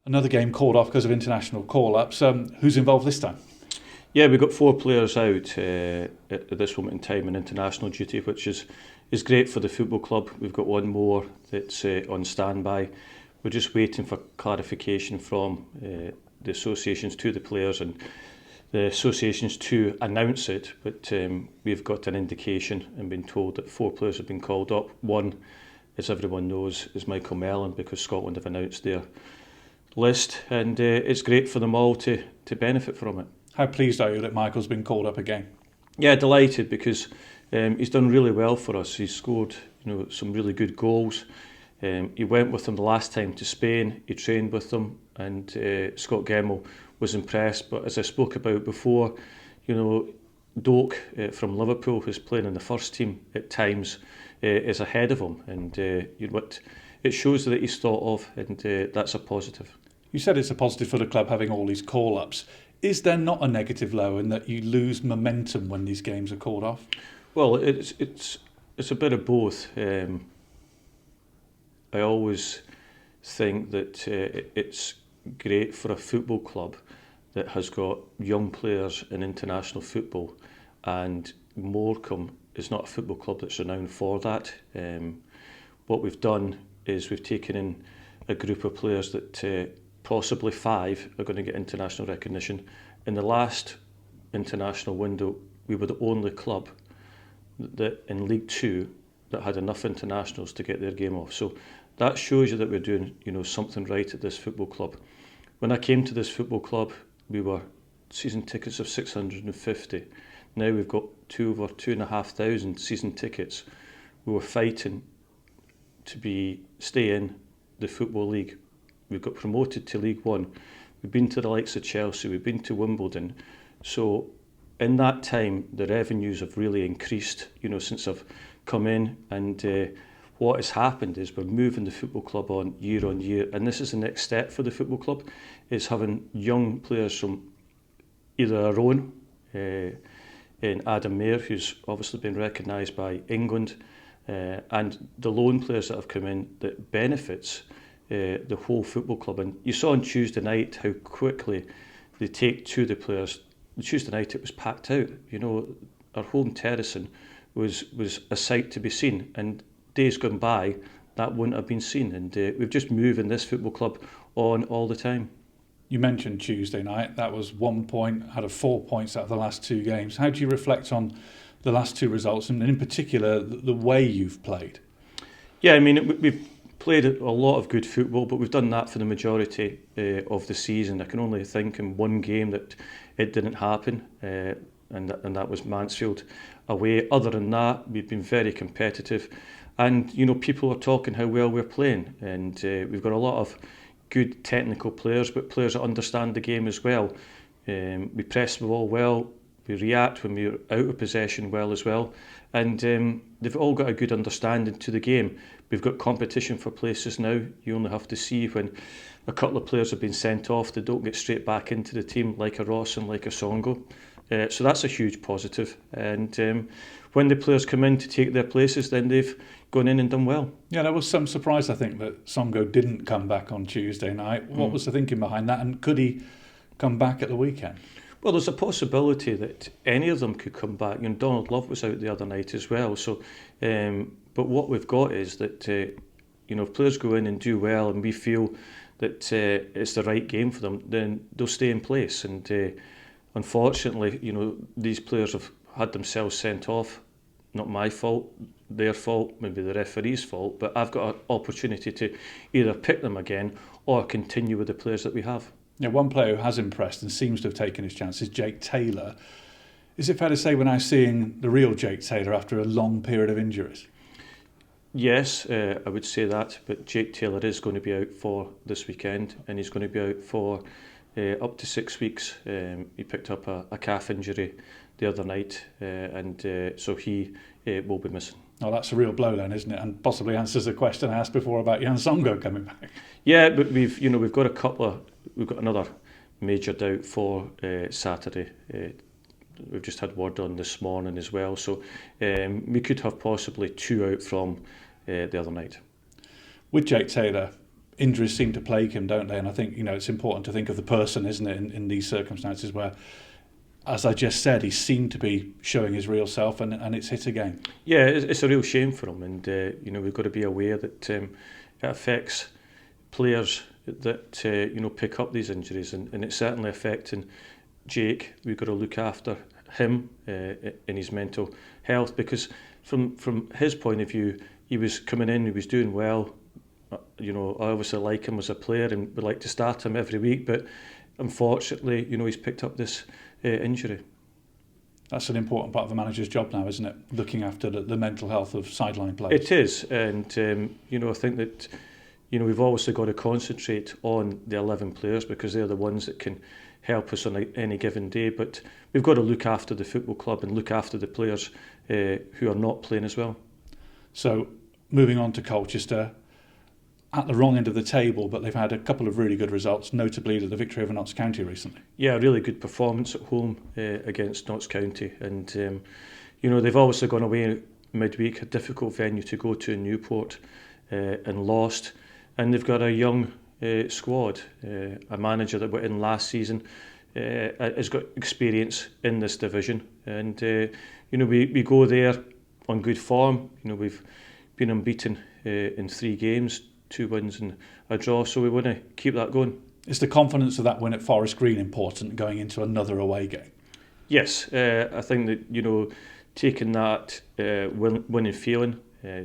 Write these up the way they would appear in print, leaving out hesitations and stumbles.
Another game called off because of international call-ups. Who's involved this time? Yeah, we've got 4 players out at this moment in time in international duty, which is great for the football club. We've got one more that's on standby. We're just waiting for clarification from the associations to the players and the associations to announce it. But we've got an indication and been told that 4 players have been called up. One, as everyone knows, is Michael Mellon, because Scotland have announced their list, and it's great for them all to benefit from it. How pleased are you that Michael's been called up again? Yeah, delighted, because he's done really well for us. He's scored, some really good goals. He went with them the last time to Spain. He trained with them, and Scott Gemmell was impressed. But as I spoke about before, Doak from Liverpool, who's playing in the first team at times, is ahead of him, and it shows that he's thought of, and that's a positive. You said it's a positive for the club having all these call-ups. Is there not a negative, low, in that you lose momentum when these games are called off? Well, it's a bit of both. I always think that it's great for a football club that has got young players in international football, and Morecambe is not a football club that's renowned for that. What we've done is we've taken in a group of players that possibly 5 are going to get international recognition. In the last international window, we were the only club that in League Two that had enough internationals to get their game off. So that shows you that we're doing, something right at this football club. When I came to this football club, we were season tickets of 650. Now we've got over 2,500 season tickets. We were fighting to stay in the Football League. We've got promoted to League One. We've been to the likes of Chelsea. We've been to Wimbledon. So in that time, the revenues have really increased, since I've come in. And what has happened is we're moving the football club on year. And this is the next step for the football club, is having young players from either our own, in Adam Mayer, who's obviously been recognised by England, and the loan players that have come in that benefits the whole football club. And you saw on Tuesday night how quickly they take to the players. Tuesday night it was packed out. Our home terracing was a sight to be seen, and days gone by that wouldn't have been seen. And we've just moving this football club on all the time. You mentioned Tuesday night. That was 1 point out of 4 points out of the last 2 games. How do you reflect on the last 2 results, and in particular the way you've played? Yeah, I mean, we've played a lot of good football, but we've done that for the majority of the season. I can only think in one game that it didn't happen, and that was Mansfield away. Other than that, we've been very competitive, and people are talking how well we're playing, and we've got a lot of good technical players, but players that understand the game as well. We press the ball well, we react when we're out of possession well as well, and they've all got a good understanding to the game. We've got competition for places now. You only have to see when a couple of players have been sent off, they don't get straight back into the team, like a Ross and like a Songo. So that's a huge positive. And when the players come in to take their places, then they've gone in and done well. Yeah, there was some surprise, I think, that Songo didn't come back on Tuesday night. What was the thinking behind that, and could he come back at the weekend? Well, there's a possibility that any of them could come back. Donald Love was out the other night as well. So, but what we've got is that if players go in and do well, and we feel that it's the right game for them, then they'll stay in place. And unfortunately, these players have had themselves sent off. Not my fault, their fault, maybe the referee's fault. But I've got an opportunity to either pick them again or continue with the players that we have. Yeah, one player who has impressed and seems to have taken his chance is Jake Taylor. Is it fair to say we're now seeing the real Jake Taylor after a long period of injuries? Yes, I would say that, but Jake Taylor is going to be out for this weekend, and he's going to be out for up to 6 weeks. He picked up a calf injury the other night, and so he will be missing. Oh, that's a real blow then, isn't it? And possibly answers the question I asked before about Jan Songo coming back. Yeah, but we've got another major doubt for Saturday. We've just had word on this morning as well, so we could have possibly 2 out from the other night. With Jake Taylor injuries seem to plague him, don't they? And I think, it's important to think of the person, isn't it, in these circumstances where, as I just said, he seemed to be showing his real self, and it's hit again. Yeah, it's a real shame for him, and we've got to be aware that it affects players that pick up these injuries, and it's certainly affecting Jake. We've got to look after him in his mental health, because from his point of view, he was coming in, he was doing well. I obviously like him as a player and would like to start him every week, but unfortunately, he's picked up this injury. That's an important part of the manager's job now, isn't it? Looking after the mental health of sideline players. It is, and I think that we've obviously got to concentrate on the 11 players, because they're the ones that can help us on any given day. But we've got to look after the football club and look after the players who are not playing as well. So, moving on to Colchester, at the wrong end of the table, but they've had a couple of really good results, notably the victory over Notts County recently. Yeah, a really good performance at home against Notts County, and they've obviously gone away midweek, a difficult venue to go to in Newport, and lost. And they've got a young squad, a manager that went in last season, has got experience in this division, and we go there on good form. We've been unbeaten in 3 games, 2 wins and a draw, so we want to keep that going. Is the confidence of that win at Forest Green important going into another away game? Yes, I think that taking that winning feeling,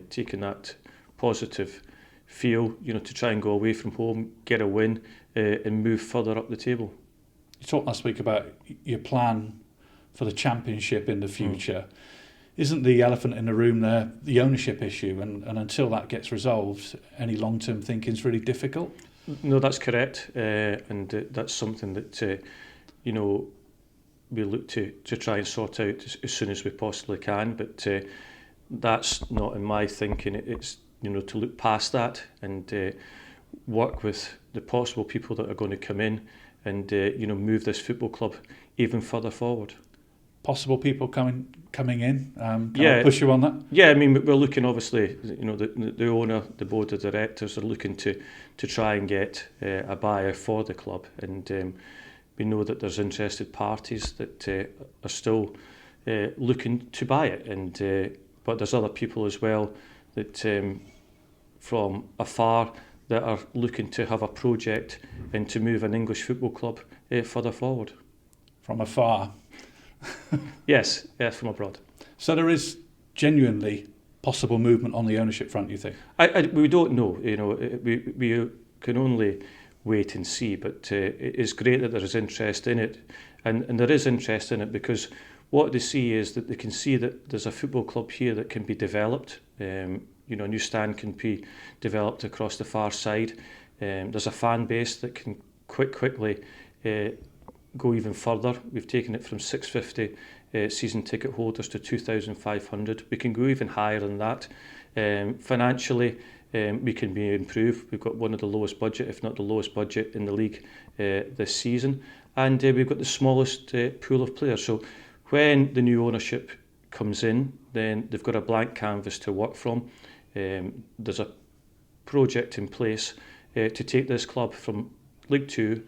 taking that positive feel, to try and go away from home, get a win, and move further up the table. You talked last week about your plan for the championship in the future. Isn't the elephant in the room there the ownership issue? And until that gets resolved, any long-term thinking is really difficult? No, that's correct. And that's something that, we look to try and sort out as soon as we possibly can. But that's not in my thinking. It's, to look past that and work with the possible people that are going to come in and, move this football club even further forward. Possible people coming in? Can I push you on that? Yeah, I mean, we're looking, obviously, the owner, the board of directors are looking to try and get a buyer for the club, and we know that there's interested parties that are still looking to buy it, and but there's other people as well that from afar that are looking to have a project and to move an English football club further forward. From afar? Yes, from abroad. So there is genuinely possible movement on the ownership front, you think? We don't know. We can only wait and see. But it's great that there is interest in it, and there is interest in it because what they see is that they can see that there's a football club here that can be developed. A new stand can be developed across the far side. There's a fan base that can quickly go even further. We've taken it from 650 season ticket holders to 2,500. We can go even higher than that. Financially, we can be improved. We've got one of the lowest budget, if not the lowest budget in the league this season, and we've got the smallest pool of players. So when the new ownership comes in, then they've got a blank canvas to work from. There's a project in place to take this club from League 2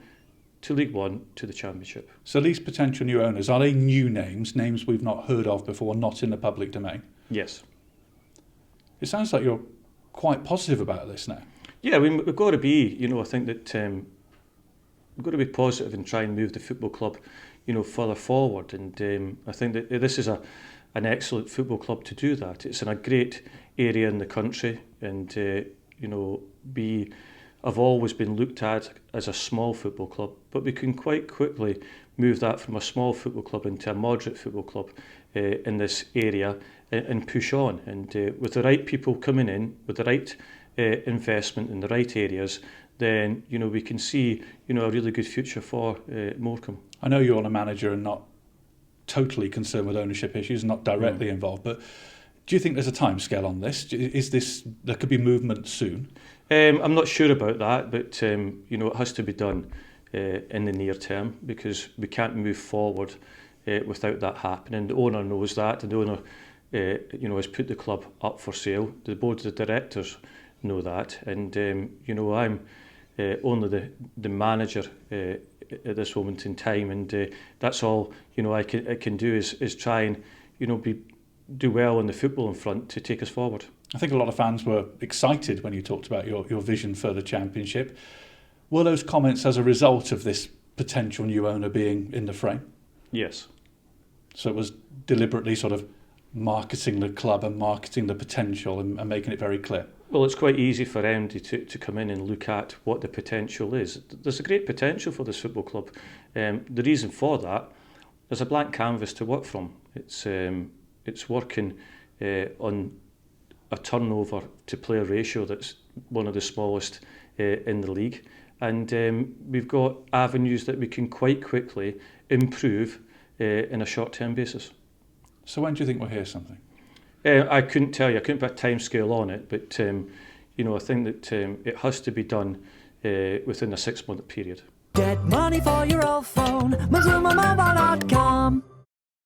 to League 1 to the Championship. So these potential new owners, are they new names we've not heard of before, not in the public domain? Yes. It sounds like you're quite positive about this now. Yeah, we've got to be, I think that we've got to be positive and try and move the football club, further forward. And I think that this is an excellent football club to do that. It's in a great area in the country, and, have always been looked at as a small football club, but we can quite quickly move that from a small football club into a moderate football club in this area and push on. And with the right people coming in, with the right investment in the right areas, then we can see a really good future for Morecambe. I know you're a manager and not totally concerned with ownership issues, not directly involved, but do you think there's a timescale on this? There could be movement soon? I'm not sure about that, but it has to be done in the near term, because we can't move forward without that happening. The owner knows that, and the owner has put the club up for sale. The board of directors know that, and I'm only the manager at this moment in time, and that's all I can do is try and do well in the footballing front to take us forward. I think a lot of fans were excited when you talked about your vision for the Championship. Were those comments as a result of this potential new owner being in the frame? Yes. So it was deliberately sort of marketing the club and marketing the potential and making it very clear? Well, it's quite easy for MD to come in and look at what the potential is. There's a great potential for this football club. The reason for that, there's a blank canvas to work from. It's working on a turnover to player ratio that's one of the smallest in the league, and we've got avenues that we can quite quickly improve in a short-term basis. So when do you think we'll hear something? I couldn't tell you. I couldn't put a time scale on it, but I think that it has to be done within a 6-month period. Get money for your old phone. Mazuma